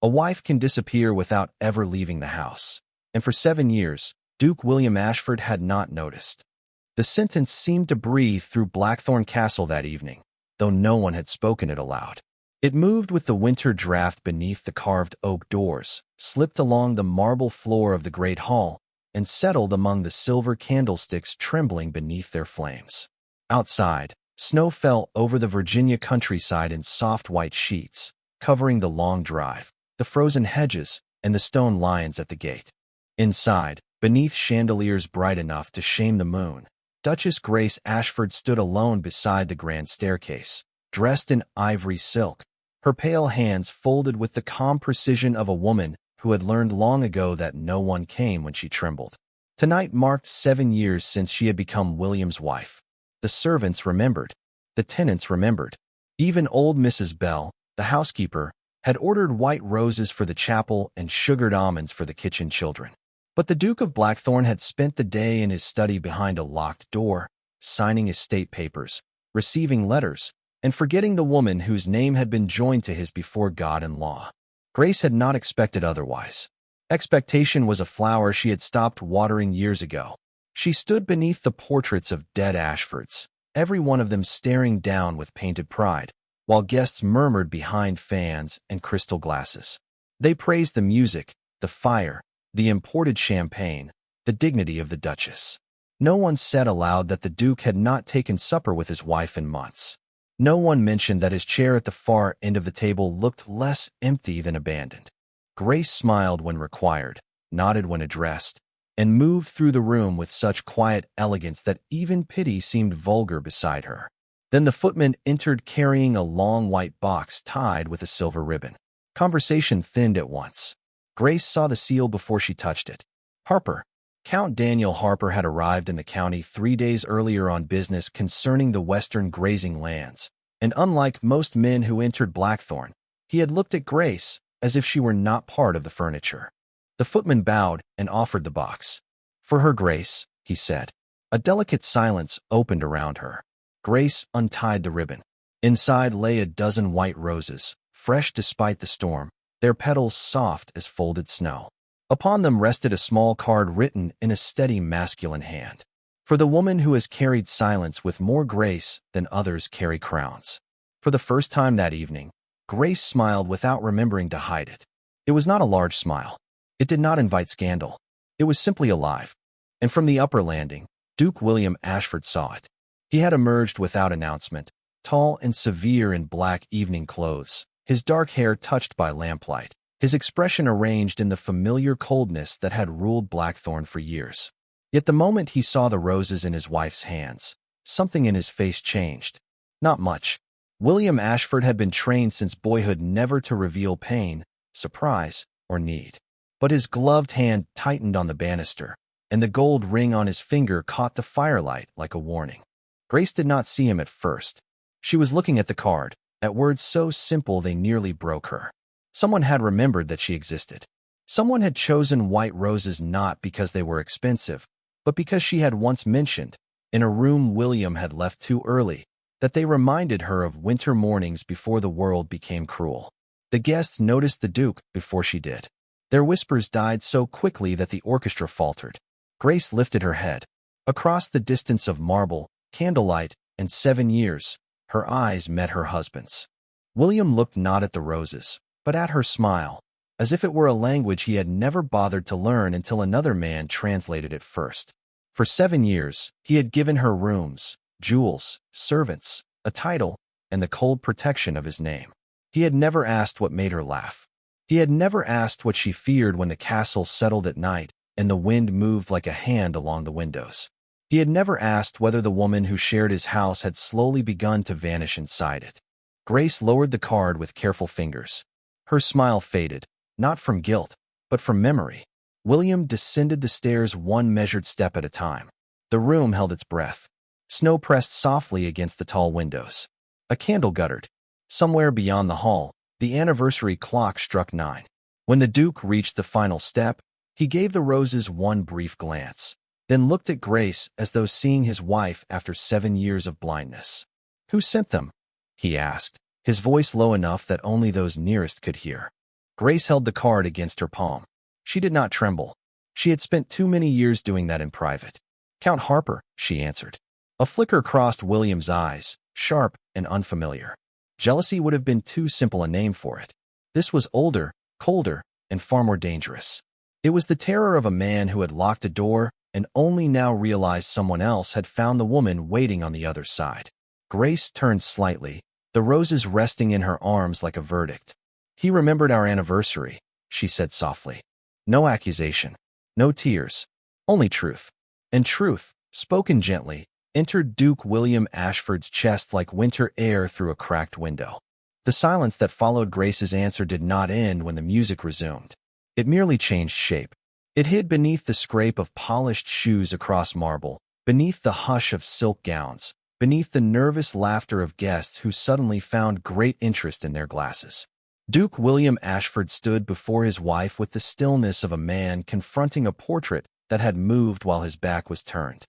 A wife can disappear without ever leaving the house. And for 7 years, Duke William Ashford had not noticed. The sentence seemed to breathe through Blackthorne Castle that evening, though no one had spoken it aloud. It moved with the winter draft beneath the carved oak doors, slipped along the marble floor of the great hall, and settled among the silver candlesticks trembling beneath their flames. Outside, snow fell over the Virginia countryside in soft white sheets, covering the long drive, the frozen hedges, and the stone lions at the gate. Inside, beneath chandeliers bright enough to shame the moon, Duchess Grace Ashford stood alone beside the grand staircase, dressed in ivory silk, her pale hands folded with the calm precision of a woman who had learned long ago that no one came when she trembled. Tonight marked 7 years since she had become William's wife. The servants remembered. The tenants remembered. Even old Mrs. Bell, the housekeeper, had ordered white roses for the chapel and sugared almonds for the kitchen children. But the Duke of Blackthorne had spent the day in his study behind a locked door, signing estate papers, receiving letters, and forgetting the woman whose name had been joined to his before God and law. Grace had not expected otherwise. Expectation was a flower she had stopped watering years ago. She stood beneath the portraits of dead Ashfords, every one of them staring down with painted pride, while guests murmured behind fans and crystal glasses. They praised the music, the fire, the imported champagne, the dignity of the Duchess. No one said aloud that the Duke had not taken supper with his wife in months. No one mentioned that his chair at the far end of the table looked less empty than abandoned. Grace smiled when required, nodded when addressed, and moved through the room with such quiet elegance that even pity seemed vulgar beside her. Then the footman entered carrying a long white box tied with a silver ribbon. Conversation thinned at once. Grace saw the seal before she touched it. Harper. Count Daniel Harper had arrived in the county 3 days earlier on business concerning the western grazing lands, and unlike most men who entered Blackthorne, he had looked at Grace as if she were not part of the furniture. The footman bowed and offered the box. "For her Grace," he said. A delicate silence opened around her. Grace untied the ribbon. Inside lay a dozen white roses, fresh despite the storm, their petals soft as folded snow. Upon them rested a small card written in a steady masculine hand. "For the woman who has carried silence with more grace than others carry crowns." For the first time that evening, Grace smiled without remembering to hide it. It was not a large smile. It did not invite scandal. It was simply alive. And from the upper landing, Duke William Ashford saw it. He had emerged without announcement, tall and severe in black evening clothes, his dark hair touched by lamplight, his expression arranged in the familiar coldness that had ruled Blackthorne for years. Yet the moment he saw the roses in his wife's hands, something in his face changed. Not much. William Ashford had been trained since boyhood never to reveal pain, surprise, or need. But his gloved hand tightened on the banister, and the gold ring on his finger caught the firelight like a warning. Grace did not see him at first. She was looking at the card, at words so simple they nearly broke her. Someone had remembered that she existed. Someone had chosen white roses not because they were expensive, but because she had once mentioned, in a room William had left too early, that they reminded her of winter mornings before the world became cruel. The guests noticed the Duke before she did. Their whispers died so quickly that the orchestra faltered. Grace lifted her head. Across the distance of marble, candlelight, and 7 years, her eyes met her husband's. William looked not at the roses, but at her smile, as if it were a language he had never bothered to learn until another man translated it first. For 7 years, he had given her rooms, jewels, servants, a title, and the cold protection of his name. He had never asked what made her laugh. He had never asked what she feared when the castle settled at night and the wind moved like a hand along the windows. He had never asked whether the woman who shared his house had slowly begun to vanish inside it. Grace lowered the card with careful fingers. Her smile faded, not from guilt, but from memory. William descended the stairs one measured step at a time. The room held its breath. Snow pressed softly against the tall windows. A candle guttered. Somewhere beyond the hall, the anniversary clock struck 9. When the Duke reached the final step, he gave the roses one brief glance, then looked at Grace as though seeing his wife after 7 years of blindness. "Who sent them?" he asked, his voice low enough that only those nearest could hear. Grace held the card against her palm. She did not tremble. She had spent too many years doing that in private. Count Harper, she answered. A flicker crossed William's eyes, sharp and unfamiliar. Jealousy would have been too simple a name for it. This was older, colder, and far more dangerous. It was the terror of a man who had locked a door and only now realized someone else had found the woman waiting on the other side. Grace turned slightly, the roses resting in her arms like a verdict. He remembered our anniversary, she said softly. No accusation, no tears, only truth. And truth, spoken gently, entered Duke William Ashford's chest like winter air through a cracked window. The silence that followed Grace's answer did not end when the music resumed. It merely changed shape. It hid beneath the scrape of polished shoes across marble, beneath the hush of silk gowns, beneath the nervous laughter of guests who suddenly found great interest in their glasses. Duke William Ashford stood before his wife with the stillness of a man confronting a portrait that had moved while his back was turned.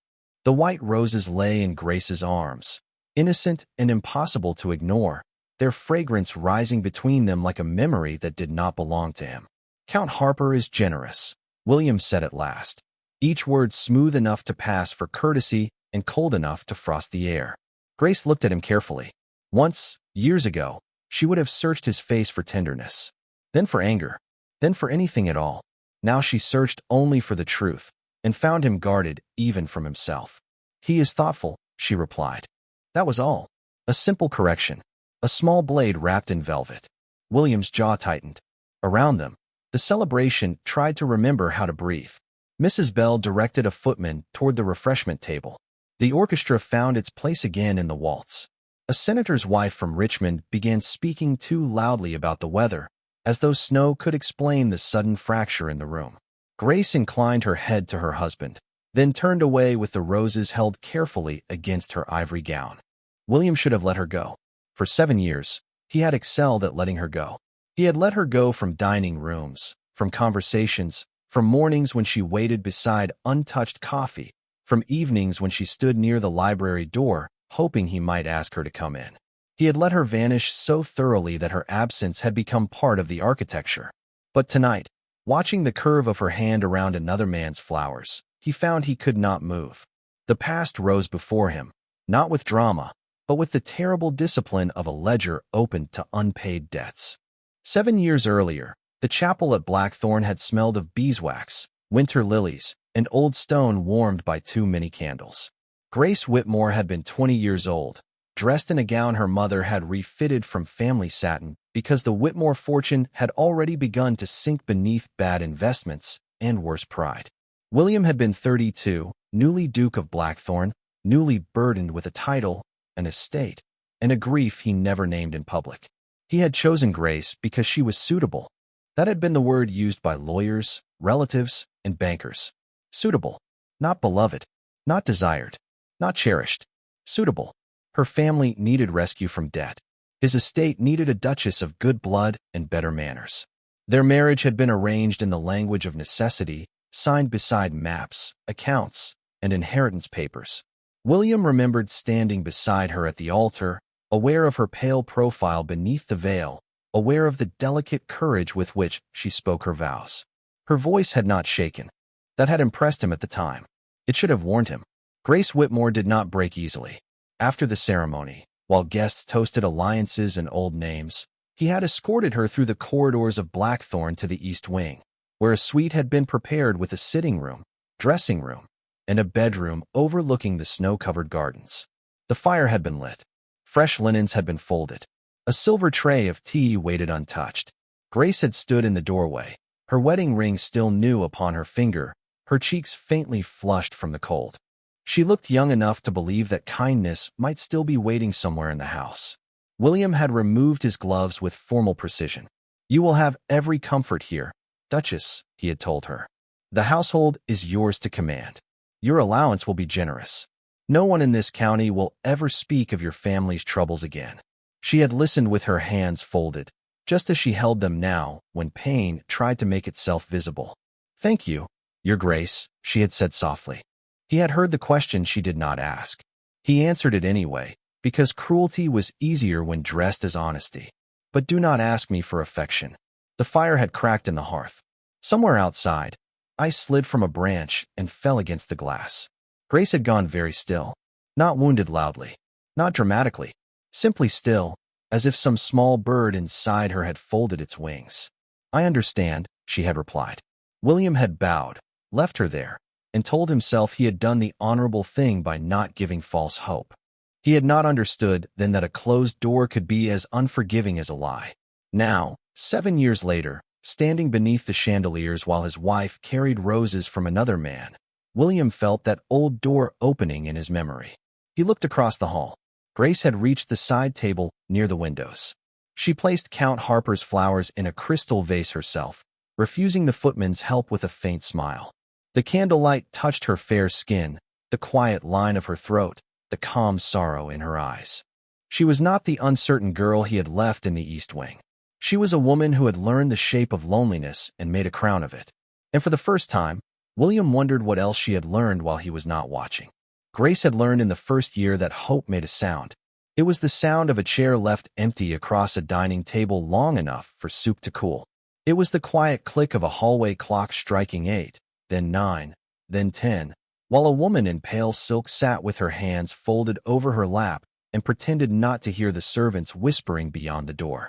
The white roses lay in Grace's arms, innocent and impossible to ignore, their fragrance rising between them like a memory that did not belong to him. Count Harper is generous, William said at last, each word smooth enough to pass for courtesy and cold enough to frost the air. Grace looked at him carefully. Once, years ago, she would have searched his face for tenderness, then for anger, then for anything at all. Now she searched only for the truth, and found him guarded even from himself. He is thoughtful, she replied. That was all. A simple correction. A small blade wrapped in velvet. William's jaw tightened. Around them, the celebration tried to remember how to breathe. Mrs. Bell directed a footman toward the refreshment table. The orchestra found its place again in the waltz. A senator's wife from Richmond began speaking too loudly about the weather, as though snow could explain the sudden fracture in the room. Grace inclined her head to her husband, then turned away with the roses held carefully against her ivory gown. William should have let her go. For 7 years, he had excelled at letting her go. He had let her go from dining rooms, from conversations, from mornings when she waited beside untouched coffee, from evenings when she stood near the library door, hoping he might ask her to come in. He had let her vanish so thoroughly that her absence had become part of the architecture. But tonight, watching the curve of her hand around another man's flowers, he found he could not move. The past rose before him, not with drama, but with the terrible discipline of a ledger opened to unpaid debts. 7 years earlier, the chapel at Blackthorne had smelled of beeswax, winter lilies, and old stone warmed by too many candles. Grace Whitmore had been 20 years old, dressed in a gown her mother had refitted from family satin because the Whitmore fortune had already begun to sink beneath bad investments and worse pride. William had been 32, newly Duke of Blackthorne, newly burdened with a title, an estate, and a grief he never named in public. He had chosen Grace because she was suitable. That had been the word used by lawyers, relatives, and bankers. Suitable, not beloved, not desired, not cherished. Suitable. Her family needed rescue from debt. His estate needed a duchess of good blood and better manners. Their marriage had been arranged in the language of necessity, signed beside maps, accounts, and inheritance papers. William remembered standing beside her at the altar, aware of her pale profile beneath the veil, aware of the delicate courage with which she spoke her vows. Her voice had not shaken. That had impressed him at the time. It should have warned him. Grace Whitmore did not break easily. After the ceremony, while guests toasted alliances and old names, he had escorted her through the corridors of Blackthorne to the East Wing, where a suite had been prepared with a sitting room, dressing room, and a bedroom overlooking the snow-covered gardens. The fire had been lit. Fresh linens had been folded. A silver tray of tea waited untouched. Grace had stood in the doorway, her wedding ring still new upon her finger, her cheeks faintly flushed from the cold. She looked young enough to believe that kindness might still be waiting somewhere in the house. William had removed his gloves with formal precision. "You will have every comfort here, Duchess," he had told her. "The household is yours to command. Your allowance will be generous. No one in this county will ever speak of your family's troubles again." She had listened with her hands folded, just as she held them now when pain tried to make itself visible. "Thank you, Your Grace," she had said softly. He had heard the question she did not ask. He answered it anyway, because cruelty was easier when dressed as honesty. "But do not ask me for affection." The fire had cracked in the hearth. Somewhere outside, ice slid from a branch and fell against the glass. Grace had gone very still, not wounded loudly, not dramatically, simply still, as if some small bird inside her had folded its wings. "I understand," she had replied. William had bowed, left her there, and told himself he had done the honorable thing by not giving false hope. He had not understood then that a closed door could be as unforgiving as a lie. Now, 7 years later, standing beneath the chandeliers while his wife carried roses from another man, William felt that old door opening in his memory. He looked across the hall. Grace had reached the side table near the windows. She placed Count Harper's flowers in a crystal vase herself, refusing the footman's help with a faint smile. The candlelight touched her fair skin, the quiet line of her throat, the calm sorrow in her eyes. She was not the uncertain girl he had left in the East Wing. She was a woman who had learned the shape of loneliness and made a crown of it. And for the first time, William wondered what else she had learned while he was not watching. Grace had learned in the first year that hope made a sound. It was the sound of a chair left empty across a dining table long enough for soup to cool. It was the quiet click of a hallway clock striking 8, then 9, then 10, while a woman in pale silk sat with her hands folded over her lap and pretended not to hear the servants whispering beyond the door.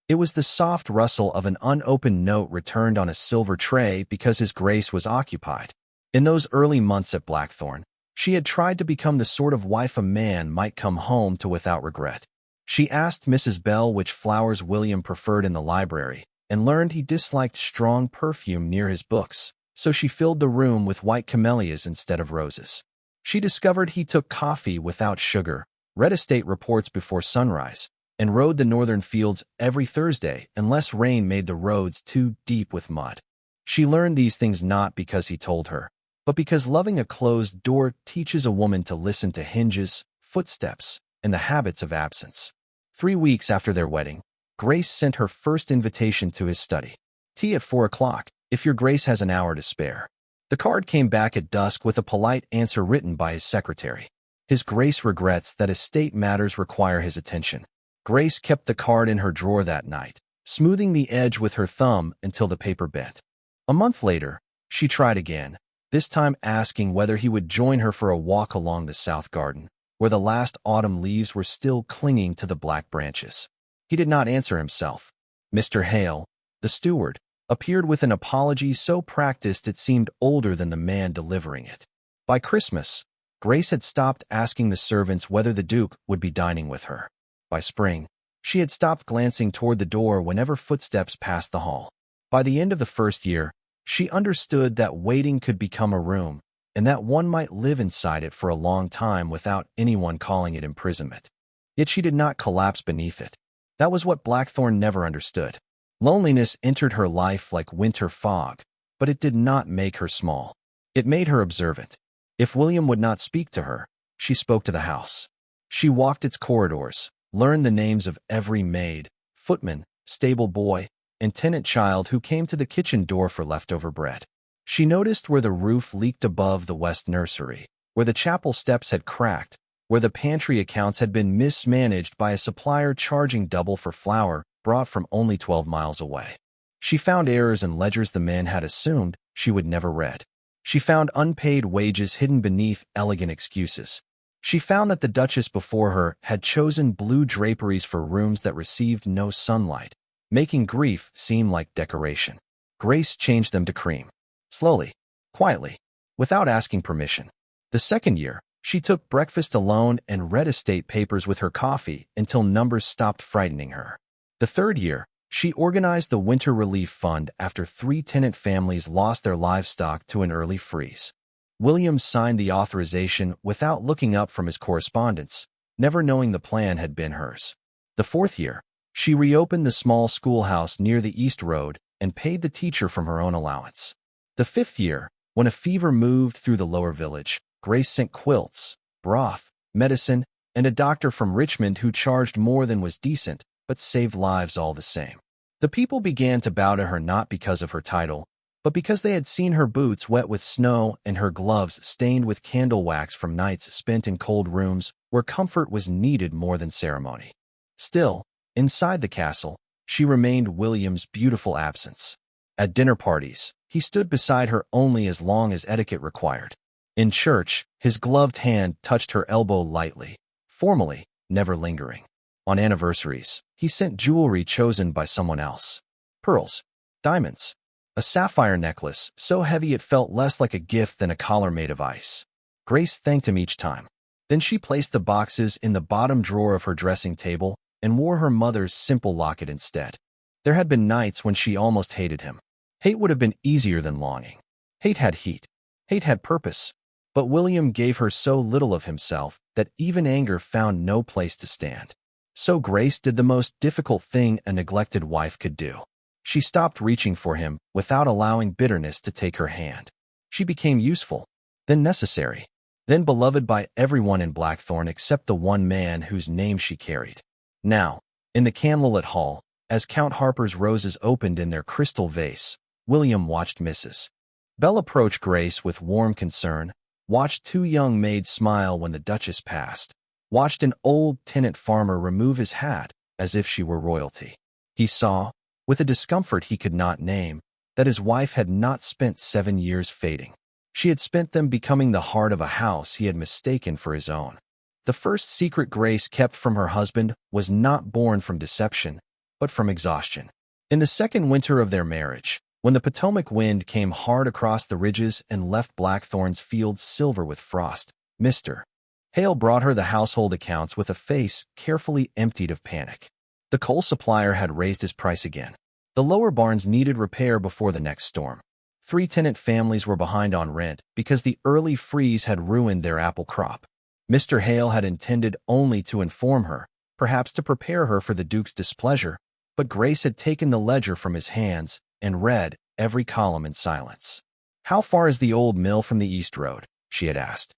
It was the soft rustle of an unopened note returned on a silver tray because His Grace was occupied. In those early months at Blackthorne, she had tried to become the sort of wife a man might come home to without regret. She asked Mrs. Bell which flowers William preferred in the library, and learned he disliked strong perfume near his books, so she filled the room with white camellias instead of roses. She discovered he took coffee without sugar, read estate reports before sunrise, and rode the northern fields every Thursday unless rain made the roads too deep with mud. She learned these things not because he told her, but because loving a closed door teaches a woman to listen to hinges, footsteps, and the habits of absence. 3 weeks after their wedding, Grace sent her first invitation to his study. "Tea at 4 o'clock, if your Grace has an hour to spare." The card came back at dusk with a polite answer written by his secretary. "His Grace regrets that estate matters require his attention." Grace kept the card in her drawer that night, smoothing the edge with her thumb until the paper bent. A month later, she tried again, this time asking whether he would join her for a walk along the south garden, where the last autumn leaves were still clinging to the black branches. He did not answer himself. Mr. Hale, the steward, appeared with an apology so practiced it seemed older than the man delivering it. By Christmas, Grace had stopped asking the servants whether the Duke would be dining with her. By spring, she had stopped glancing toward the door whenever footsteps passed the hall. By the end of the first year, she understood that waiting could become a room, and that one might live inside it for a long time without anyone calling it imprisonment. Yet she did not collapse beneath it. That was what Blackthorne never understood. Loneliness entered her life like winter fog, but it did not make her small. It made her observant. If William would not speak to her, she spoke to the house. She walked its corridors, learned the names of every maid, footman, stable boy, and tenant child who came to the kitchen door for leftover bread. She noticed where the roof leaked above the west nursery, where the chapel steps had cracked, where the pantry accounts had been mismanaged by a supplier charging double for flour brought from only 12 miles away. She found errors in ledgers the man had assumed she would never read. She found unpaid wages hidden beneath elegant excuses. She found that the Duchess before her had chosen blue draperies for rooms that received no sunlight, making grief seem like decoration. Grace changed them to cream. Slowly, quietly, without asking permission. The second year, she took breakfast alone and read estate papers with her coffee until numbers stopped frightening her. The third year, she organized the Winter Relief Fund after 3 tenant families lost their livestock to an early freeze. William signed the authorization without looking up from his correspondence, never knowing the plan had been hers. The fourth year, she reopened the small schoolhouse near the East Road and paid the teacher from her own allowance. The fifth year, when a fever moved through the lower village, Grace sent quilts, broth, medicine, and a doctor from Richmond who charged more than was decent, but saved lives all the same. The people began to bow to her not because of her title, but because they had seen her boots wet with snow and her gloves stained with candle wax from nights spent in cold rooms where comfort was needed more than ceremony. Still, inside the castle, she remained William's beautiful absence. At dinner parties, he stood beside her only as long as etiquette required. In church, his gloved hand touched her elbow lightly, formally, never lingering. On anniversaries, he sent jewelry chosen by someone else. Pearls, diamonds, a sapphire necklace so heavy it felt less like a gift than a collar made of ice. Grace thanked him each time. Then she placed the boxes in the bottom drawer of her dressing table and wore her mother's simple locket instead. There had been nights when she almost hated him. Hate would have been easier than longing. Hate had heat. Hate had purpose. But William gave her so little of himself that even anger found no place to stand. So Grace did the most difficult thing a neglected wife could do. She stopped reaching for him without allowing bitterness to take her hand. She became useful, then necessary, then beloved by everyone in Blackthorne except the one man whose name she carried. Now, in the candlelit hall, as Count Harper's roses opened in their crystal vase, William watched Mrs. Bell approach Grace with warm concern, watched two young maids smile when the Duchess passed, watched an old tenant farmer remove his hat as if she were royalty. He saw, with a discomfort he could not name, that his wife had not spent 7 years fading. She had spent them becoming the heart of a house he had mistaken for his own. The first secret Grace kept from her husband was not born from deception, but from exhaustion. In the second winter of their marriage, when the Potomac wind came hard across the ridges and left Blackthorne's fields silver with frost, Mr. Hale brought her the household accounts with a face carefully emptied of panic. The coal supplier had raised his price again. The lower barns needed repair before the next storm. 3 tenant families were behind on rent because the early freeze had ruined their apple crop. Mr. Hale had intended only to inform her, perhaps to prepare her for the Duke's displeasure, but Grace had taken the ledger from his hands and read every column in silence. "How far is the old mill from the East Road?" she had asked.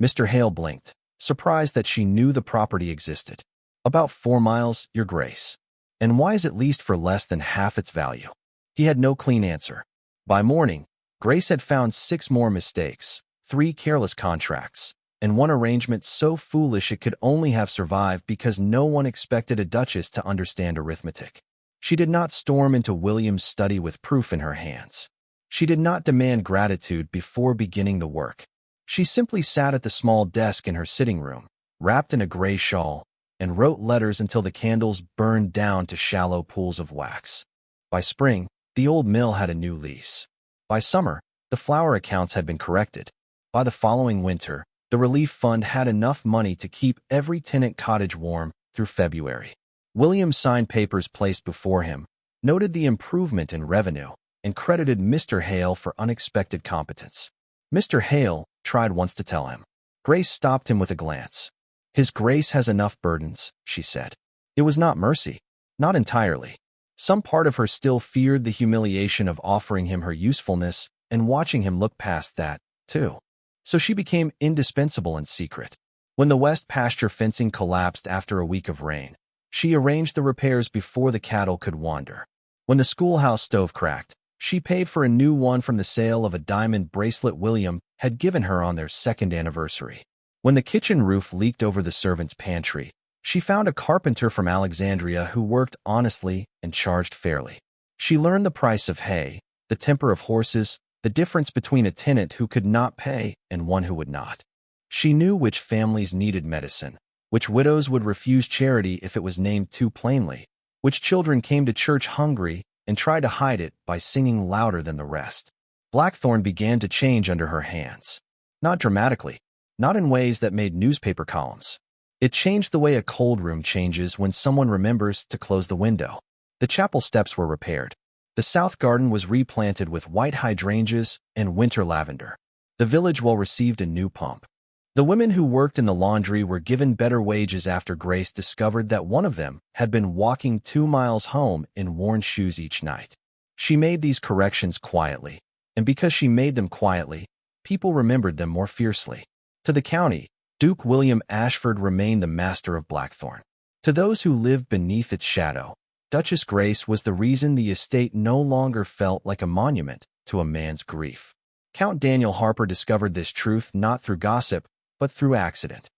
Mr. Hale blinked, surprised that she knew the property existed. "About 4 miles, Your Grace." "And why is it leased for less than half its value?" He had no clean answer. By morning, Grace had found 6 more mistakes, 3 careless contracts, and 1 arrangement so foolish it could only have survived because no one expected a duchess to understand arithmetic. She did not storm into William's study with proof in her hands. She did not demand gratitude before beginning the work. She simply sat at the small desk in her sitting room, wrapped in a gray shawl, and wrote letters until the candles burned down to shallow pools of wax. By spring, the old mill had a new lease. By summer, the flour accounts had been corrected. By the following winter, the relief fund had enough money to keep every tenant cottage warm through February. William signed papers placed before him, noted the improvement in revenue, and credited Mr. Hale for unexpected competence. Mr. Hale tried once to tell him. Grace stopped him with a glance. "His Grace has enough burdens," she said. It was not mercy, not entirely. Some part of her still feared the humiliation of offering him her usefulness and watching him look past that, too. So she became indispensable in secret. When the west pasture fencing collapsed after a week of rain, she arranged the repairs before the cattle could wander. When the schoolhouse stove cracked, she paid for a new one from the sale of a diamond bracelet William had given her on their 2nd anniversary. When the kitchen roof leaked over the servants' pantry, she found a carpenter from Alexandria who worked honestly and charged fairly. She learned the price of hay, the temper of horses, the difference between a tenant who could not pay and one who would not. She knew which families needed medicine, which widows would refuse charity if it was named too plainly, which children came to church hungry and tried to hide it by singing louder than the rest. Blackthorne began to change under her hands. Not dramatically, not in ways that made newspaper columns. It changed the way a cold room changes when someone remembers to close the window. The chapel steps were repaired. The south garden was replanted with white hydrangeas and winter lavender. The village well received a new pump. The women who worked in the laundry were given better wages after Grace discovered that one of them had been walking 2 miles home in worn shoes each night. She made these corrections quietly, and because she made them quietly, people remembered them more fiercely. To the county, Duke William Ashford remained the master of Blackthorne. To those who lived beneath its shadow, Duchess Grace was the reason the estate no longer felt like a monument to a man's grief. Count Daniel Harper discovered this truth not through gossip, but through accident.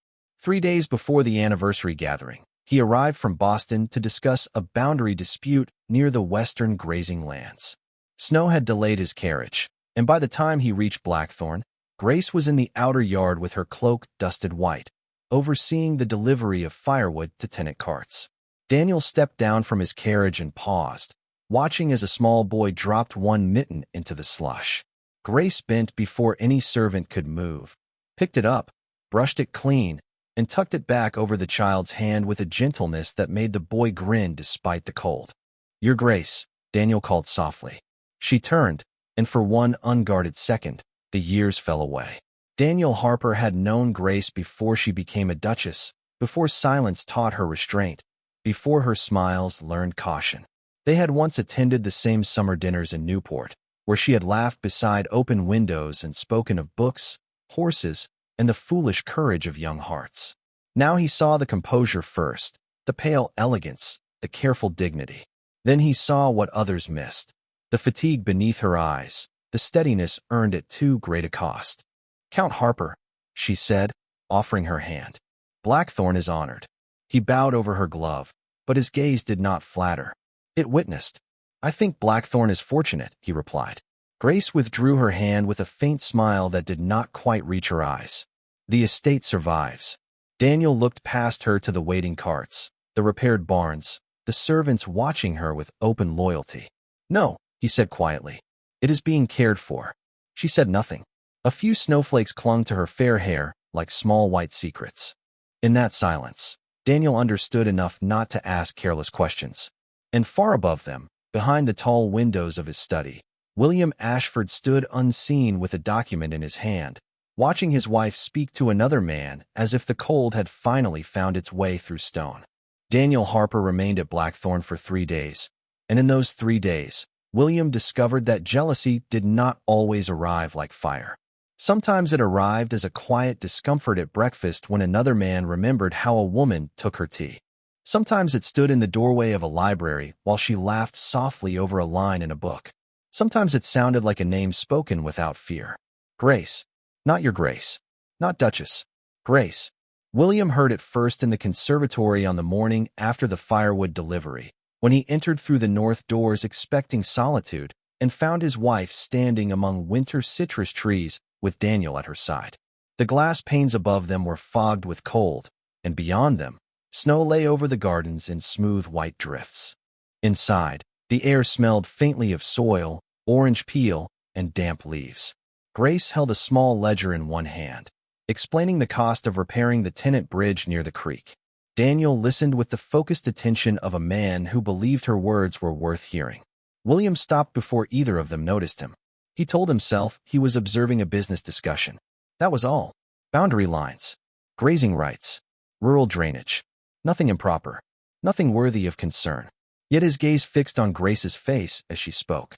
3 days before the anniversary gathering, He arrived from Boston to discuss a boundary dispute near the western grazing lands. Snow had delayed his carriage, and by the time he reached Blackthorne, Grace was in the outer yard with her cloak dusted white, overseeing the delivery of firewood to tenant carts. Daniel stepped down from his carriage and paused, watching as a small boy dropped one mitten into the slush. Grace bent before any servant could move, picked it up, brushed it clean, and tucked it back over the child's hand with a gentleness that made the boy grin despite the cold. "Your Grace," Daniel called softly. She turned, and for one unguarded second, the years fell away. Daniel Harper had known Grace before she became a duchess, before silence taught her restraint, before her smiles learned caution. They had once attended the same summer dinners in Newport, where she had laughed beside open windows and spoken of books, horses, and the foolish courage of young hearts. Now he saw the composure first, the pale elegance, the careful dignity. Then he saw what others missed, the fatigue beneath her eyes, the steadiness earned at too great a cost. "Count Harper," she said, offering her hand. "Blackthorne is honored." He bowed over her glove, but his gaze did not flatter. It witnessed. "I think Blackthorne is fortunate," he replied. Grace withdrew her hand with a faint smile that did not quite reach her eyes. "The estate survives." Daniel looked past her to the waiting carts, the repaired barns, the servants watching her with open loyalty. "No," he said quietly. "It is being cared for." She said nothing. A few snowflakes clung to her fair hair like small white secrets. In that silence, Daniel understood enough not to ask careless questions. And far above them, behind the tall windows of his study, William Ashford stood unseen with a document in his hand, watching his wife speak to another man as if the cold had finally found its way through stone. Daniel Harper remained at Blackthorne for 3 days, and in those 3 days, William discovered that jealousy did not always arrive like fire. Sometimes it arrived as a quiet discomfort at breakfast when another man remembered how a woman took her tea. Sometimes it stood in the doorway of a library while she laughed softly over a line in a book. Sometimes it sounded like a name spoken without fear. "Grace. Not your Grace. Not Duchess. Grace." William heard it first in the conservatory on the morning after the firewood delivery, when he entered through the north doors expecting solitude and found his wife standing among winter citrus trees with Daniel at her side. The glass panes above them were fogged with cold, and beyond them, snow lay over the gardens in smooth white drifts. Inside, the air smelled faintly of soil, orange peel, and damp leaves. Grace held a small ledger in one hand, explaining the cost of repairing the tenant bridge near the creek. Daniel listened with the focused attention of a man who believed her words were worth hearing. William stopped before either of them noticed him. He told himself he was observing a business discussion. That was all. Boundary lines, grazing rights, rural drainage. Nothing improper, nothing worthy of concern. Yet his gaze fixed on Grace's face as she spoke.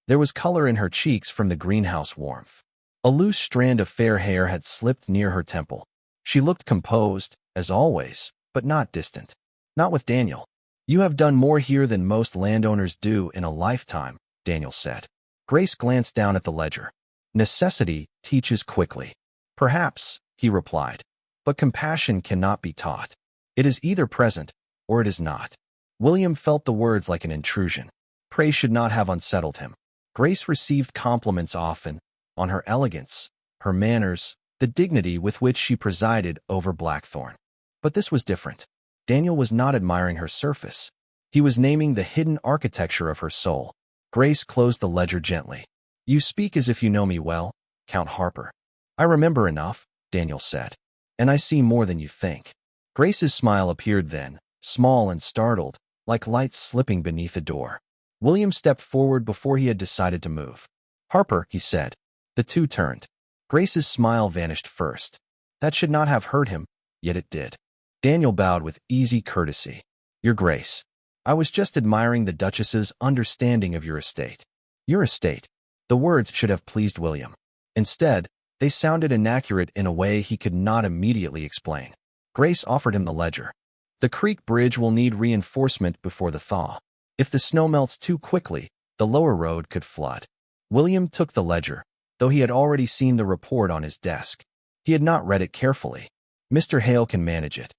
There was color in her cheeks from the greenhouse warmth. A loose strand of fair hair had slipped near her temple. She looked composed, as always, but not distant. "Not with Daniel. You have done more here than most landowners do in a lifetime," Daniel said. Grace glanced down at the ledger. "Necessity teaches quickly." "Perhaps," he replied, "but compassion cannot be taught. It is either present, or it is not." William felt the words like an intrusion. Praise should not have unsettled him. Grace received compliments often, on her elegance, her manners, the dignity with which she presided over Blackthorne. But this was different. Daniel was not admiring her surface. He was naming the hidden architecture of her soul. Grace closed the ledger gently. "You speak as if you know me well, Count Harper." "I remember enough," Daniel said. "And I see more than you think." Grace's smile appeared then, small and startled, like light slipping beneath a door. William stepped forward before he had decided to move. "Harper," he said. The two turned. Grace's smile vanished first. That should not have hurt him, yet it did. Daniel bowed with easy courtesy. "Your Grace, I was just admiring the Duchess's understanding of your estate." "Your estate." The words should have pleased William. Instead, they sounded inaccurate in a way he could not immediately explain. Grace offered him the ledger. "The creek bridge will need reinforcement before the thaw. If the snow melts too quickly, the lower road could flood." William took the ledger, though he had already seen the report on his desk. He had not read it carefully. "Mr. Hale can manage it."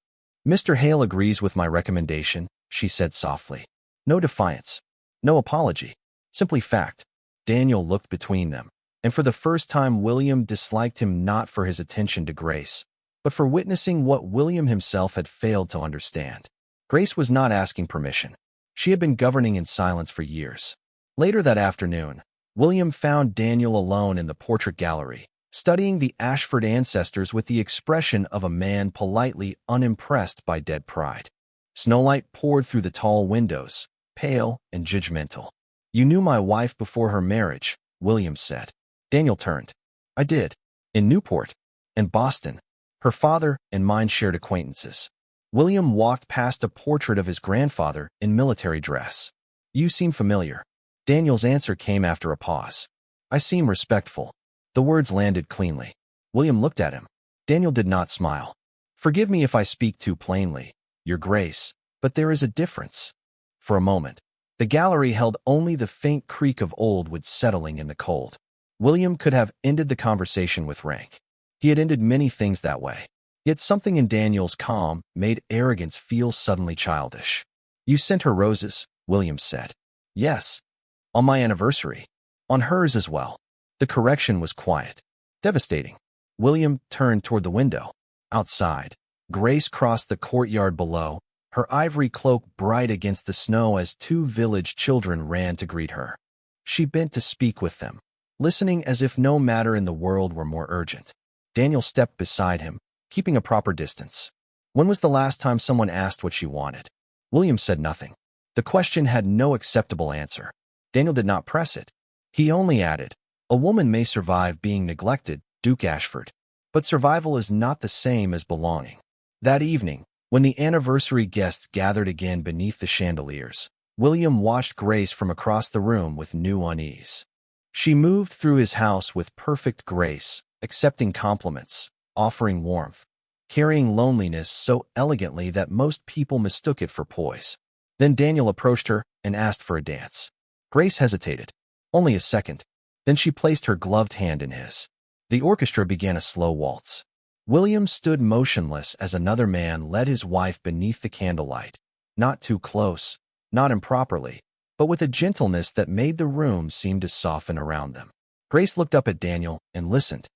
Mr. Hale agrees with my recommendation, she said softly. No defiance. No apology. Simply fact. Daniel looked between them, and for the first time William disliked him not for his attention to Grace, but for witnessing what William himself had failed to understand. Grace was not asking permission. She had been governing in silence for years. Later that afternoon, William found Daniel alone in the portrait gallery, studying the Ashford ancestors with the expression of a man politely unimpressed by dead pride. Snowlight poured through the tall windows, pale and judgmental. You knew my wife before her marriage, William said. Daniel turned. I did. In Newport. In Boston. Her father and mine shared acquaintances. William walked past a portrait of his grandfather in military dress. You seem familiar. Daniel's answer came after a pause. I seem respectful. The words landed cleanly. William looked at him. Daniel did not smile. Forgive me if I speak too plainly, Your Grace, but there is a difference. For a moment, the gallery held only the faint creak of old wood settling in the cold. William could have ended the conversation with rank. He had ended many things that way. Yet something in Daniel's calm made arrogance feel suddenly childish. You sent her roses, William said. Yes. On my anniversary. On hers as well. The correction was quiet. Devastating. William turned toward the window. Outside, Grace crossed the courtyard below, her ivory cloak bright against the snow as two village children ran to greet her. She bent to speak with them, listening as if no matter in the world were more urgent. Daniel stepped beside him, keeping a proper distance. When was the last time someone asked what she wanted? William said nothing. The question had no acceptable answer. Daniel did not press it. He only added, a woman may survive being neglected, Duke Ashford. But survival is not the same as belonging. That evening, when the anniversary guests gathered again beneath the chandeliers, William watched Grace from across the room with new unease. She moved through his house with perfect grace, accepting compliments, offering warmth, carrying loneliness so elegantly that most people mistook it for poise. Then Daniel approached her and asked for a dance. Grace hesitated. Only a second. Then she placed her gloved hand in his. The orchestra began a slow waltz. William stood motionless as another man led his wife beneath the candlelight, not too close, not improperly, but with a gentleness that made the room seem to soften around them. Grace looked up at Daniel and listened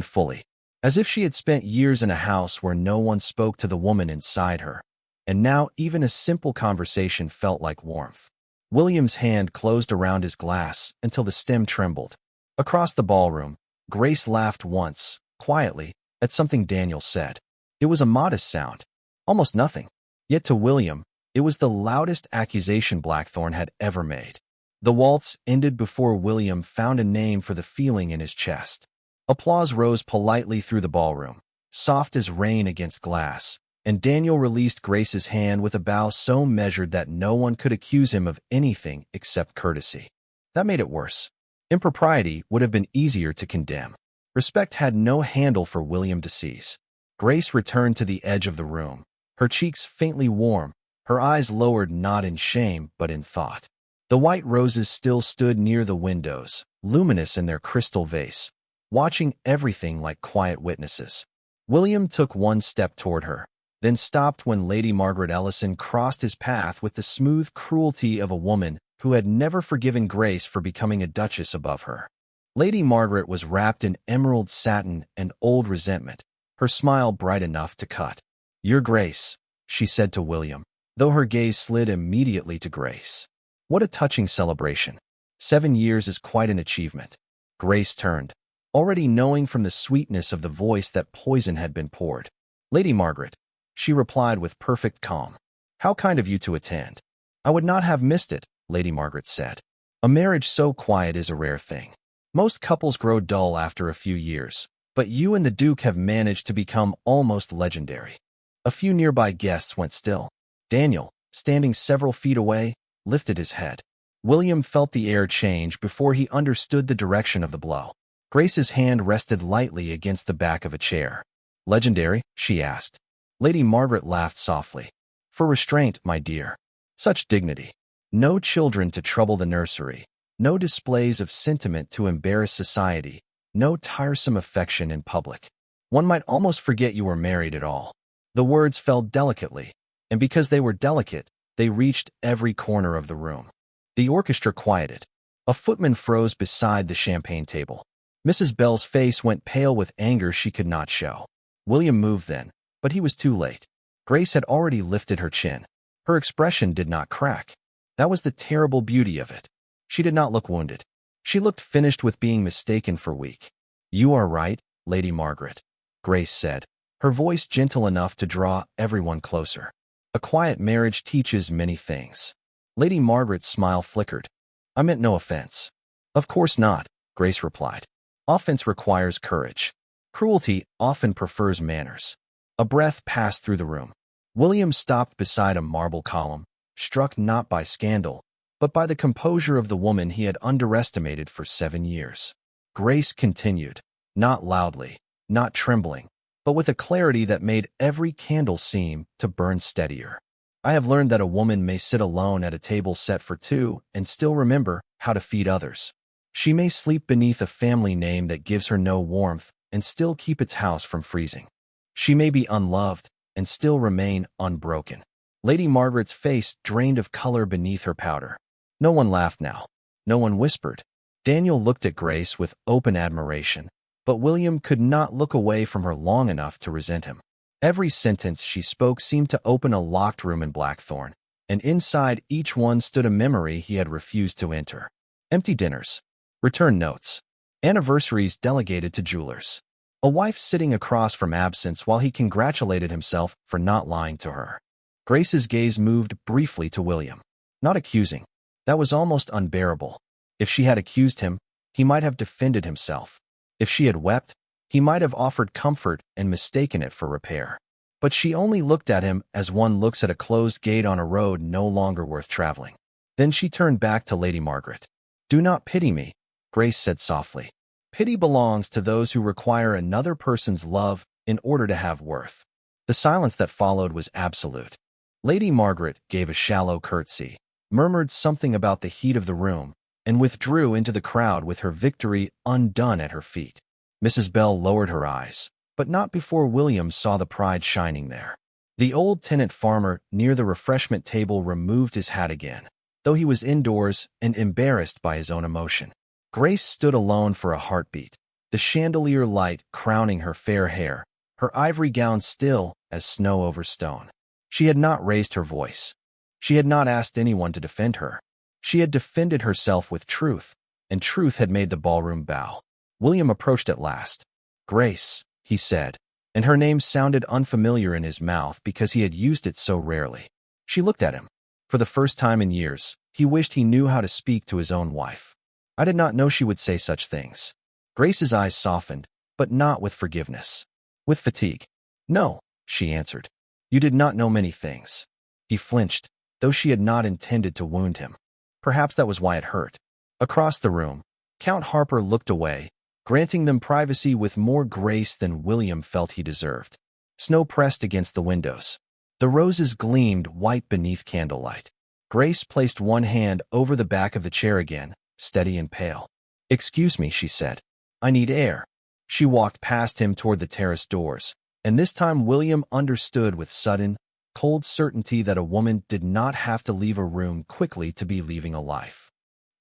fully, as if she had spent years in a house where no one spoke to the woman inside her, and now even a simple conversation felt like warmth. William's hand closed around his glass until the stem trembled. Across the ballroom, Grace laughed once, quietly, at something Daniel said. It was a modest sound, almost nothing. Yet to William, it was the loudest accusation Blackthorne had ever made. The waltz ended before William found a name for the feeling in his chest. Applause rose politely through the ballroom, soft as rain against glass, and Daniel released Grace's hand with a bow so measured that no one could accuse him of anything except courtesy. That made it worse. Impropriety would have been easier to condemn. Respect had no handle for William to seize. Grace returned to the edge of the room, her cheeks faintly warm, her eyes lowered not in shame but in thought. The white roses still stood near the windows, luminous in their crystal vase, watching everything like quiet witnesses. William took one step toward her, then stopped when Lady Margaret Ellison crossed his path with the smooth cruelty of a woman who had never forgiven Grace for becoming a duchess above her. Lady Margaret was wrapped in emerald satin and old resentment, her smile bright enough to cut. Your Grace, she said to William, though her gaze slid immediately to Grace. What a touching celebration. 7 years is quite an achievement. Grace turned, already knowing from the sweetness of the voice that poison had been poured. Lady Margaret, she replied with perfect calm. How kind of you to attend. I would not have missed it, Lady Margaret said. A marriage so quiet is a rare thing. Most couples grow dull after a few years, but you and the Duke have managed to become almost legendary. A few nearby guests went still. Daniel, standing several feet away, lifted his head. William felt the air change before he understood the direction of the blow. Grace's hand rested lightly against the back of a chair. Legendary? She asked. Lady Margaret laughed softly. For restraint, my dear. Such dignity. No children to trouble the nursery. No displays of sentiment to embarrass society. No tiresome affection in public. One might almost forget you were married at all. The words fell delicately, and because they were delicate, they reached every corner of the room. The orchestra quieted. A footman froze beside the champagne table. Mrs. Bell's face went pale with anger she could not show. William moved then, but he was too late. Grace had already lifted her chin. Her expression did not crack. That was the terrible beauty of it. She did not look wounded. She looked finished with being mistaken for weak. "You are right, Lady Margaret," Grace said, her voice gentle enough to draw everyone closer. "A quiet marriage teaches many things." Lady Margaret's smile flickered. "I meant no offense." "Of course not," Grace replied. "Offense requires courage. Cruelty often prefers manners." A breath passed through the room. William stopped beside a marble column, struck not by scandal, but by the composure of the woman he had underestimated for 7 years. Grace continued, not loudly, not trembling, but with a clarity that made every candle seem to burn steadier. "I have learned that a woman may sit alone at a table set for two and still remember how to feed others. She may sleep beneath a family name that gives her no warmth and still keep its house from freezing. She may be unloved and still remain unbroken." Lady Margaret's face drained of color beneath her powder. No one laughed now. No one whispered. Daniel looked at Grace with open admiration, but William could not look away from her long enough to resent him. Every sentence she spoke seemed to open a locked room in Blackthorne, and inside each one stood a memory he had refused to enter. Empty dinners, return notes, anniversaries delegated to jewelers, a wife sitting across from absence while he congratulated himself for not lying to her. Grace's gaze moved briefly to William. Not accusing. That was almost unbearable. If she had accused him, he might have defended himself. If she had wept, he might have offered comfort and mistaken it for repair. But she only looked at him as one looks at a closed gate on a road no longer worth traveling. Then she turned back to Lady Margaret. "Do not pity me," Grace said softly. "Pity belongs to those who require another person's love in order to have worth." The silence that followed was absolute. Lady Margaret gave a shallow curtsy, murmured something about the heat of the room, and withdrew into the crowd with her victory undone at her feet. Mrs. Bell lowered her eyes, but not before William saw the pride shining there. The old tenant farmer near the refreshment table removed his hat again, though he was indoors and embarrassed by his own emotion. Grace stood alone for a heartbeat, the chandelier light crowning her fair hair, her ivory gown still as snow over stone. She had not raised her voice. She had not asked anyone to defend her. She had defended herself with truth, and truth had made the ballroom bow. William approached at last. "Grace," he said, and her name sounded unfamiliar in his mouth because he had used it so rarely. She looked at him. For the first time in years, he wished he knew how to speak to his own wife. "I did not know she would say such things." Grace's eyes softened, but not with forgiveness. With fatigue. "No," she answered. "You did not know many things." He flinched, though she had not intended to wound him. Perhaps that was why it hurt. Across the room, Count Harper looked away, granting them privacy with more grace than William felt he deserved. Snow pressed against the windows. The roses gleamed white beneath candlelight. Grace placed one hand over the back of the chair again, steady and pale. "Excuse me," she said. "I need air." She walked past him toward the terrace doors, and this time William understood with sudden, cold certainty that a woman did not have to leave a room quickly to be leaving a life.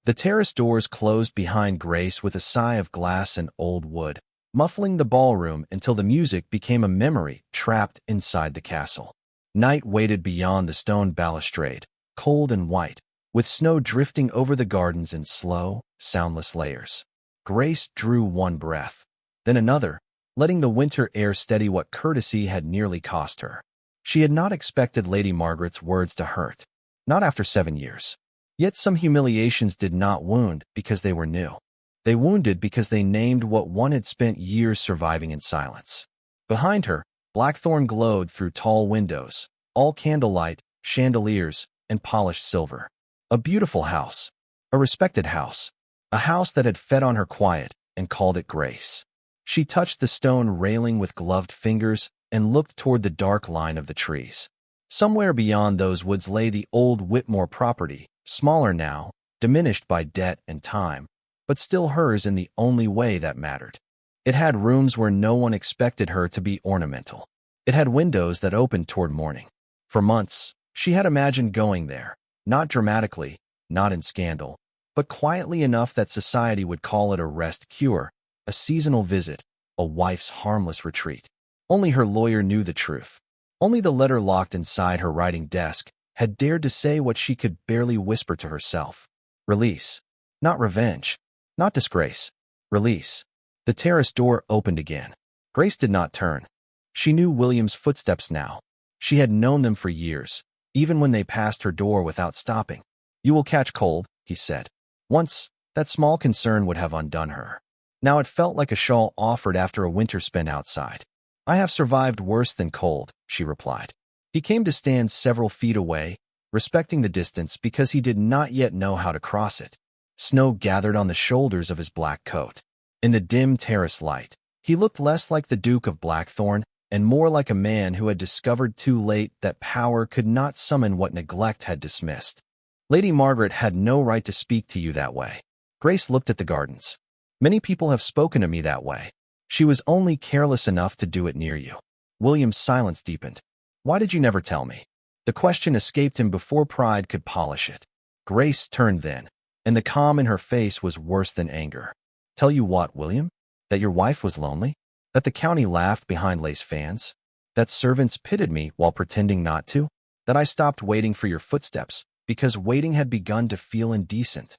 The terrace doors closed behind Grace with a sigh of glass and old wood, muffling the ballroom until the music became a memory trapped inside the castle. Night waited beyond the stone balustrade, cold and white, with snow drifting over the gardens in slow, soundless layers. Grace drew one breath, then another, letting the winter air steady what courtesy had nearly cost her. She had not expected Lady Margaret's words to hurt, not after 7 years. Yet some humiliations did not wound because they were new. They wounded because they named what one had spent years surviving in silence. Behind her, Blackthorne glowed through tall windows, all candlelight, chandeliers, and polished silver. A beautiful house, a respected house, a house that had fed on her quiet and called it grace. She touched the stone railing with gloved fingers and looked toward the dark line of the trees. Somewhere beyond those woods lay the old Whitmore property, smaller now, diminished by debt and time, but still hers in the only way that mattered. It had rooms where no one expected her to be ornamental. It had windows that opened toward morning. For months, she had imagined going there, not dramatically, not in scandal, but quietly enough that society would call it a rest cure, a seasonal visit, a wife's harmless retreat. Only her lawyer knew the truth. Only the letter locked inside her writing desk had dared to say what she could barely whisper to herself. Release. Not revenge. Not disgrace. Release. The terrace door opened again. Grace did not turn. She knew William's footsteps now. She had known them for years, even when they passed her door without stopping. You will catch cold, he said. Once, that small concern would have undone her. Now it felt like a shawl offered after a winter spent outside. I have survived worse than cold, she replied. He came to stand several feet away, respecting the distance because he did not yet know how to cross it. Snow gathered on the shoulders of his black coat. In the dim terrace light, he looked less like the Duke of Blackthorne and more like a man who had discovered too late that power could not summon what neglect had dismissed. Lady Margaret had no right to speak to you that way. Grace looked at the gardens. Many people have spoken to me that way. She was only careless enough to do it near you. William's silence deepened. Why did you never tell me? The question escaped him before pride could polish it. Grace turned then, and the calm in her face was worse than anger. Tell you what, William? That your wife was lonely? That the county laughed behind lace fans? That servants pitied me while pretending not to? That I stopped waiting for your footsteps because waiting had begun to feel indecent?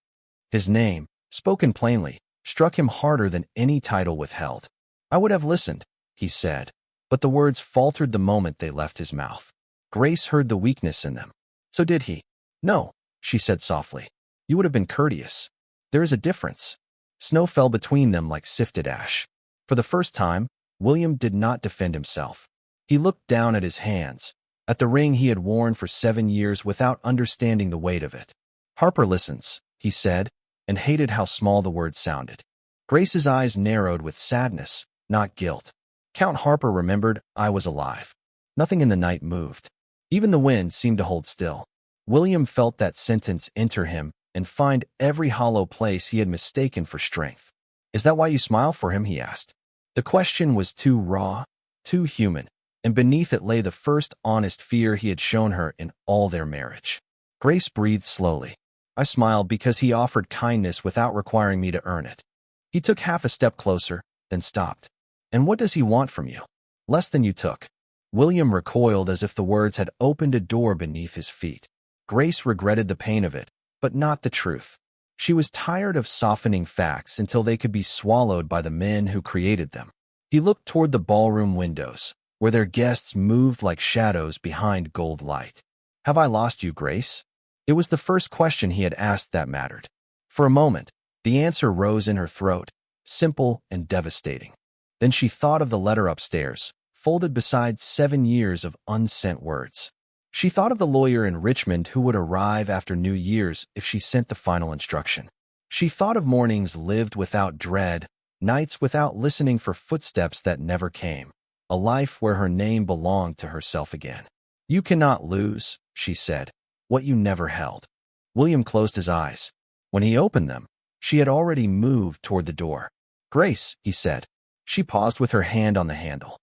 His name, spoken plainly, struck him harder than any title withheld. I would have listened, he said, but the words faltered the moment they left his mouth. Grace heard the weakness in them. So did he. No, she said softly. You would have been courteous. There is a difference. Snow fell between them like sifted ash. For the first time, William did not defend himself. He looked down at his hands, at the ring he had worn for 7 years without understanding the weight of it. Harper listens, he said, and hated how small the words sounded. Grace's eyes narrowed with sadness, not guilt. Count Harper remembered I was alive. Nothing in the night moved. Even the wind seemed to hold still. William felt that sentence enter him and find every hollow place he had mistaken for strength. Is that why you smile for him? He asked. The question was too raw, too human, and beneath it lay the first honest fear he had shown her in all their marriage. Grace breathed slowly. I smiled because he offered kindness without requiring me to earn it. He took half a step closer, then stopped. And what does he want from you? Less than you took. William recoiled as if the words had opened a door beneath his feet. Grace regretted the pain of it, but not the truth. She was tired of softening facts until they could be swallowed by the men who created them. He looked toward the ballroom windows, where their guests moved like shadows behind gold light. Have I lost you, Grace? It was the first question he had asked that mattered. For a moment, the answer rose in her throat, simple and devastating. Then she thought of the letter upstairs, folded beside 7 years of unsent words. She thought of the lawyer in Richmond who would arrive after New Year's if she sent the final instruction. She thought of mornings lived without dread, nights without listening for footsteps that never came, a life where her name belonged to herself again. You cannot lose, she said, what you never held. William closed his eyes. When he opened them, she had already moved toward the door. Grace, he said. She paused with her hand on the handle.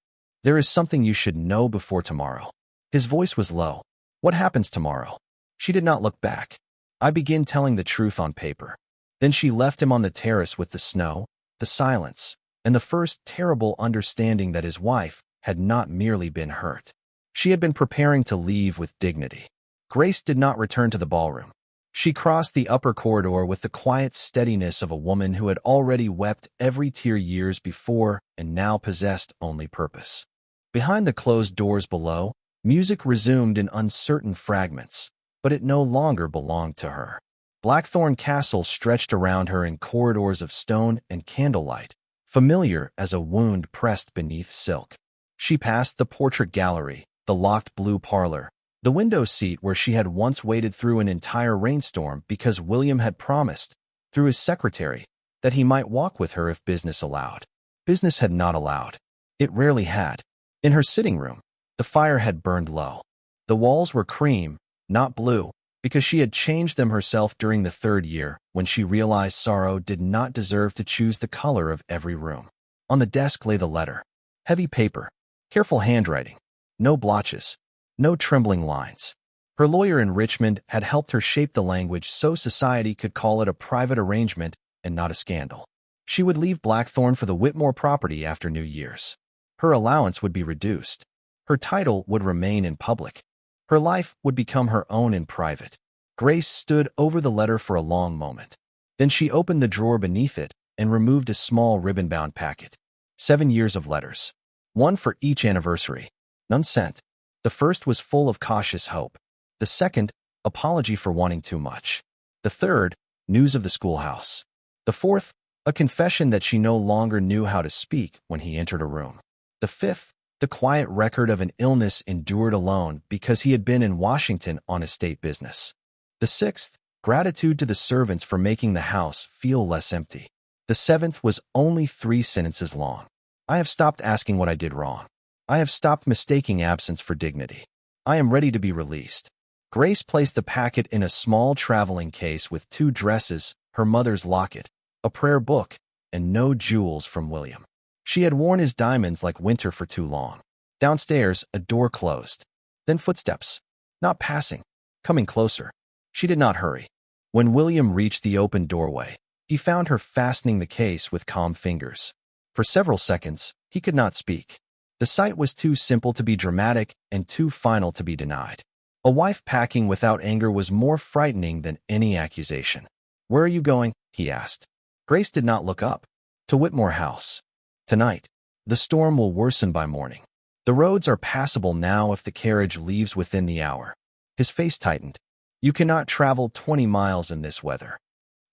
There is something you should know before tomorrow. His voice was low. What happens tomorrow? She did not look back. I begin telling the truth on paper. Then she left him on the terrace with the snow, the silence, and the first terrible understanding that his wife had not merely been hurt. She had been preparing to leave with dignity. Grace did not return to the ballroom. She crossed the upper corridor with the quiet steadiness of a woman who had already wept every tear years before and now possessed only purpose. Behind the closed doors below, music resumed in uncertain fragments, but it no longer belonged to her. Blackthorne Castle stretched around her in corridors of stone and candlelight, familiar as a wound pressed beneath silk. She passed the portrait gallery, the locked blue parlor, the window seat where she had once waited through an entire rainstorm because William had promised, through his secretary, that he might walk with her if business allowed. Business had not allowed. It rarely had. In her sitting room, the fire had burned low. The walls were cream, not blue, because she had changed them herself during the 3rd year when she realized sorrow did not deserve to choose the color of every room. On the desk lay the letter. Heavy paper, careful handwriting. No blotches. No trembling lines. Her lawyer in Richmond had helped her shape the language so society could call it a private arrangement and not a scandal. She would leave Blackthorne for the Whitmore property after New Year's. Her allowance would be reduced. Her title would remain in public. Her life would become her own in private. Grace stood over the letter for a long moment. Then she opened the drawer beneath it and removed a small ribbon-bound packet. 7 years of letters. One for each anniversary. None sent. The first was full of cautious hope. The second, apology for wanting too much. The third, news of the schoolhouse. The fourth, a confession that she no longer knew how to speak when he entered a room. The fifth, the quiet record of an illness endured alone because he had been in Washington on estate business. The sixth, gratitude to the servants for making the house feel less empty. The seventh was only 3 sentences long. I have stopped asking what I did wrong. I have stopped mistaking absence for dignity. I am ready to be released. Grace placed the packet in a small traveling case with 2 dresses, her mother's locket, a prayer book, and no jewels from William. She had worn his diamonds like winter for too long. Downstairs, a door closed. Then footsteps. Not passing. Coming closer. She did not hurry. When William reached the open doorway, he found her fastening the case with calm fingers. For several seconds, he could not speak. The sight was too simple to be dramatic and too final to be denied. A wife packing without anger was more frightening than any accusation. "Where are you going?" he asked. Grace did not look up. "To Whitmore House. Tonight. The storm will worsen by morning. The roads are passable now if the carriage leaves within the hour." His face tightened. "You cannot travel 20 miles in this weather."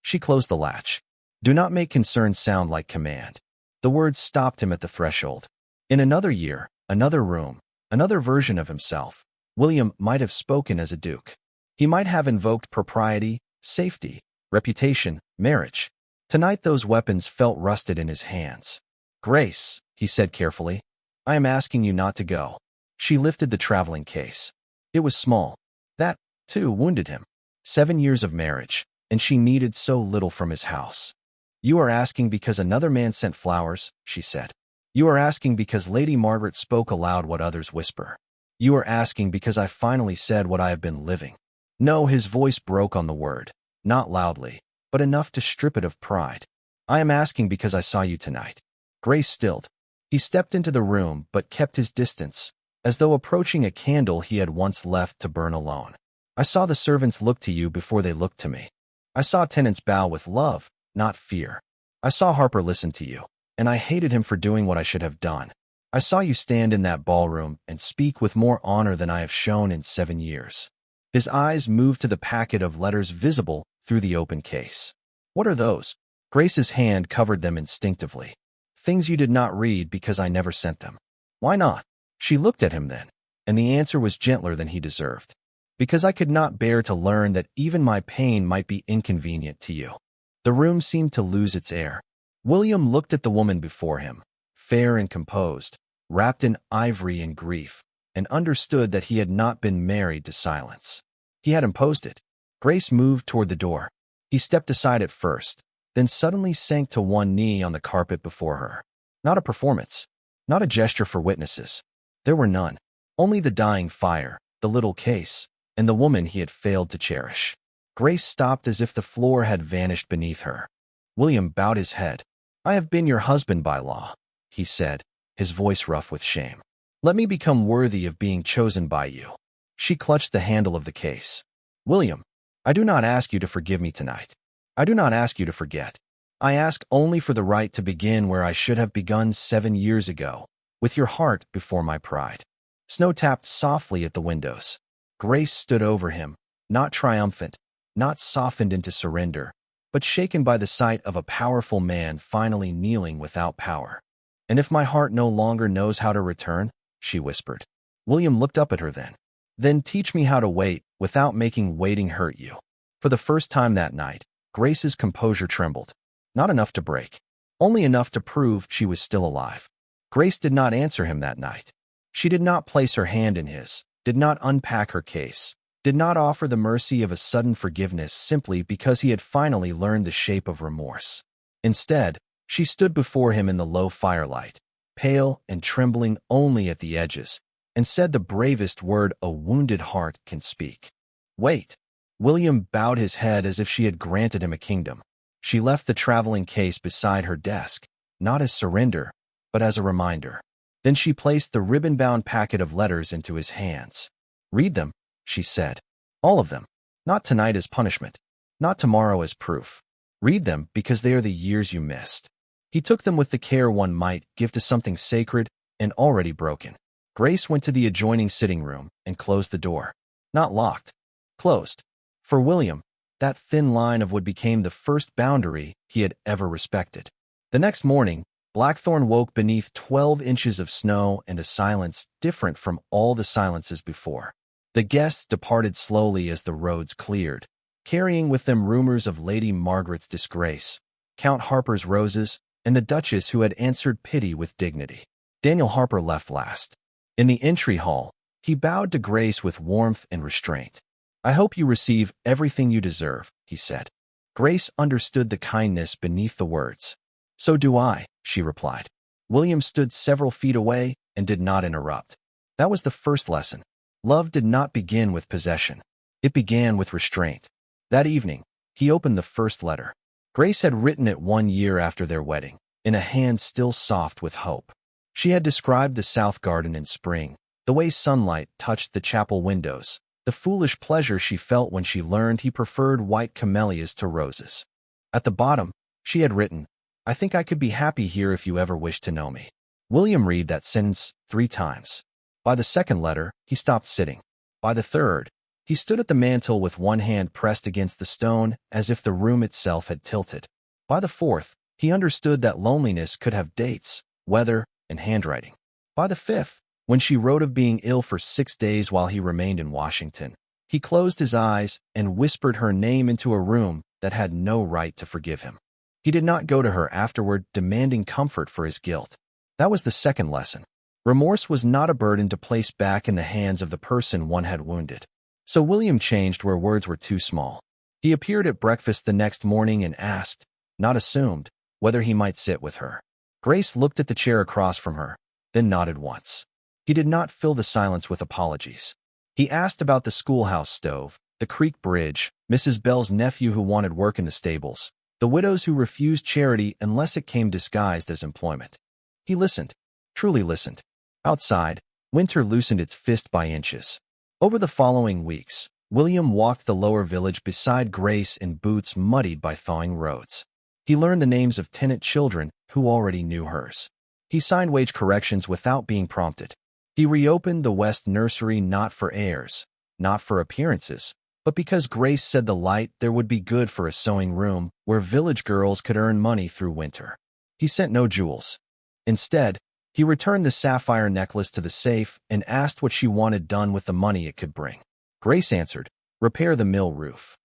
She closed the latch. "Do not make concern sound like command." The words stopped him at the threshold. In another year, another room, another version of himself, William might have spoken as a duke. He might have invoked propriety, safety, reputation, marriage. Tonight those weapons felt rusted in his hands. "Grace," he said carefully, "I am asking you not to go." She lifted the traveling case. It was small. That, too, wounded him. 7 years of marriage, and she needed so little from his house. "You are asking because another man sent flowers," she said. "You are asking because Lady Margaret spoke aloud what others whisper. You are asking because I finally said what I have been living." No, his voice broke on the word, not loudly, but enough to strip it of pride. "I am asking because I saw you tonight." Grace stilled. He stepped into the room but kept his distance, as though approaching a candle he had once left to burn alone. "I saw the servants look to you before they looked to me. I saw tenants bow with love, not fear. I saw Harper listen to you, and I hated him for doing what I should have done. I saw you stand in that ballroom and speak with more honor than I have shown in 7 years. His eyes moved to the packet of letters visible through the open case. "What are those?" Grace's hand covered them instinctively. "Things you did not read because I never sent them." "Why not?" She looked at him then, and the answer was gentler than he deserved. "Because I could not bear to learn that even my pain might be inconvenient to you." The room seemed to lose its air. William looked at the woman before him, fair and composed, wrapped in ivory and grief, and understood that he had not been married to silence. He had imposed it. Grace moved toward the door. He stepped aside at first, then suddenly sank to one knee on the carpet before her. Not a performance, not a gesture for witnesses. There were none. Only the dying fire, the little case, and the woman he had failed to cherish. Grace stopped as if the floor had vanished beneath her. William bowed his head. "I have been your husband by law," he said, his voice rough with shame. "Let me become worthy of being chosen by you." She clutched the handle of the case. "William, I do not ask you to forgive me tonight. I do not ask you to forget. I ask only for the right to begin where I should have begun 7 years ago, with your heart before my pride." Snow tapped softly at the windows. Grace stood over him, not triumphant, not softened into surrender, but shaken by the sight of a powerful man finally kneeling without power. "And if my heart no longer knows how to return?" she whispered. William looked up at her then. "Then teach me how to wait without making waiting hurt you." For the first time that night, Grace's composure trembled. Not enough to break, only enough to prove she was still alive. Grace did not answer him that night. She did not place her hand in his, did not unpack her case, did not offer the mercy of a sudden forgiveness simply because he had finally learned the shape of remorse. Instead, she stood before him in the low firelight, pale and trembling only at the edges, and said the bravest word a wounded heart can speak. Wait. William bowed his head as if she had granted him a kingdom. She left the traveling case beside her desk, not as surrender, but as a reminder. Then she placed the ribbon-bound packet of letters into his hands. Read them, she said. All of them. Not tonight as punishment. Not tomorrow as proof. Read them because they are the years you missed. He took them with the care one might give to something sacred and already broken. Grace went to the adjoining sitting room and closed the door. Not locked. Closed. For William, that thin line of what became the first boundary he had ever respected. The next morning, Blackthorne woke beneath 12 inches of snow and a silence different from all the silences before. The guests departed slowly as the roads cleared, carrying with them rumors of Lady Margaret's disgrace, Count Harper's roses, and the Duchess who had answered pity with dignity. Daniel Harper left last. In the entry hall, he bowed to Grace with warmth and restraint. I hope you receive everything you deserve, he said. Grace understood the kindness beneath the words. So do I, she replied. William stood several feet away and did not interrupt. That was the first lesson. Love did not begin with possession. It began with restraint. That evening, he opened the first letter. Grace had written it 1 year after their wedding, in a hand still soft with hope. She had described the south garden in spring, the way sunlight touched the chapel windows, the foolish pleasure she felt when she learned he preferred white camellias to roses. At the bottom, she had written, I think I could be happy here if you ever wish to know me. William read that sentence 3 times. By the second letter, he stopped sitting. By the third, he stood at the mantel with one hand pressed against the stone as if the room itself had tilted. By the fourth, he understood that loneliness could have dates, weather, and handwriting. By the fifth, when she wrote of being ill for 6 days while he remained in Washington, he closed his eyes and whispered her name into a room that had no right to forgive him. He did not go to her afterward demanding comfort for his guilt. That was the second lesson. Remorse was not a burden to place back in the hands of the person one had wounded. So William changed where words were too small. He appeared at breakfast the next morning and asked, not assumed, whether he might sit with her. Grace looked at the chair across from her, then nodded once. He did not fill the silence with apologies. He asked about the schoolhouse stove, the creek bridge, Mrs. Bell's nephew who wanted work in the stables, the widows who refused charity unless it came disguised as employment. He listened, truly listened. Outside, winter loosened its fist by inches. Over the following weeks, William walked the lower village beside Grace in boots muddied by thawing roads. He learned the names of tenant children who already knew hers. He signed wage corrections without being prompted. He reopened the West Nursery not for heirs, not for appearances, but because Grace said the light there would be good for a sewing room where village girls could earn money through winter. He sent no jewels. Instead, he returned the sapphire necklace to the safe and asked what she wanted done with the money it could bring. Grace answered, repair the mill roof.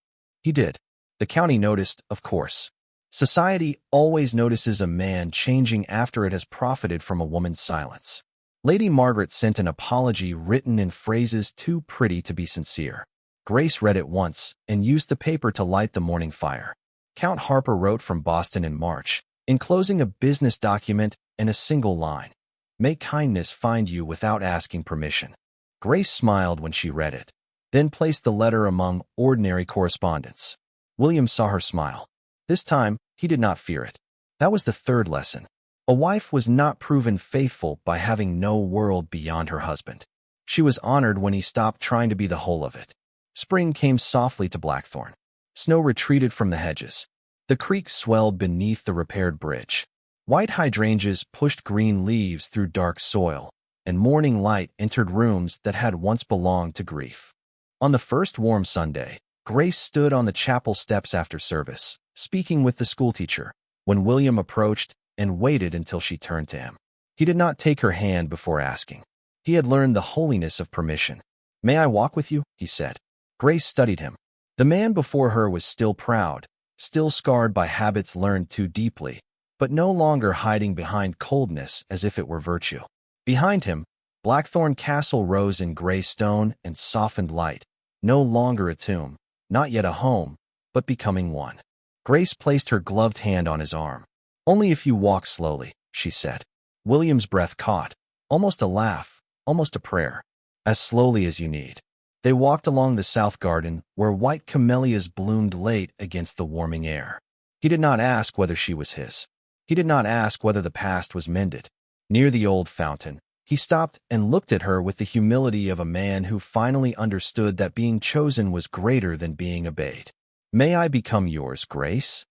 He did. The county noticed, of course. Society always notices a man changing after it has profited from a woman's silence. Lady Margaret sent an apology written in phrases too pretty to be sincere. Grace read it once and used the paper to light the morning fire. Count Harper wrote from Boston in March, enclosing a business document and a single line. May kindness find you without asking permission. Grace smiled when she read it, then placed the letter among ordinary correspondence. William saw her smile. This time, he did not fear it. That was the third lesson. A wife was not proven faithful by having no world beyond her husband. She was honored when he stopped trying to be the whole of it. Spring came softly to Blackthorne. Snow retreated from the hedges. The creek swelled beneath the repaired bridge. White hydrangeas pushed green leaves through dark soil, and morning light entered rooms that had once belonged to grief. On the first warm Sunday, Grace stood on the chapel steps after service, speaking with the schoolteacher, when William approached and waited until she turned to him. He did not take her hand before asking. He had learned the holiness of permission. May I walk with you? He said. Grace studied him. The man before her was still proud, still scarred by habits learned too deeply, but no longer hiding behind coldness as if it were virtue. Behind him, Blackthorne Castle rose in gray stone and softened light, no longer a tomb, not yet a home, but becoming one. Grace placed her gloved hand on his arm. Only if you walk slowly, she said. William's breath caught, almost a laugh, almost a prayer. As slowly as you need. They walked along the south garden, where white camellias bloomed late against the warming air. He did not ask whether she was his. He did not ask whether the past was mended. Near the old fountain, he stopped and looked at her with the humility of a man who finally understood that being chosen was greater than being obeyed. "May I become yours, Grace?"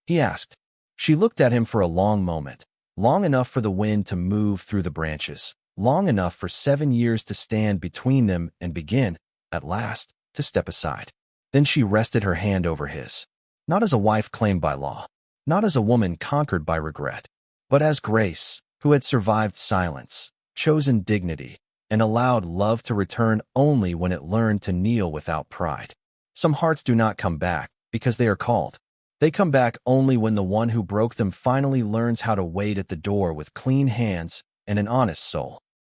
he asked. She looked at him for a long moment, long enough for the wind to move through the branches, long enough for 7 years to stand between them and begin, at last, to step aside. Then she rested her hand over his, not as a wife claimed by law, not as a woman conquered by regret, but as Grace, who had survived silence, chosen dignity, and allowed love to return only when it learned to kneel without pride. Some hearts do not come back because they are called. They come back only when the one who broke them finally learns how to wait at the door with clean hands and an honest soul.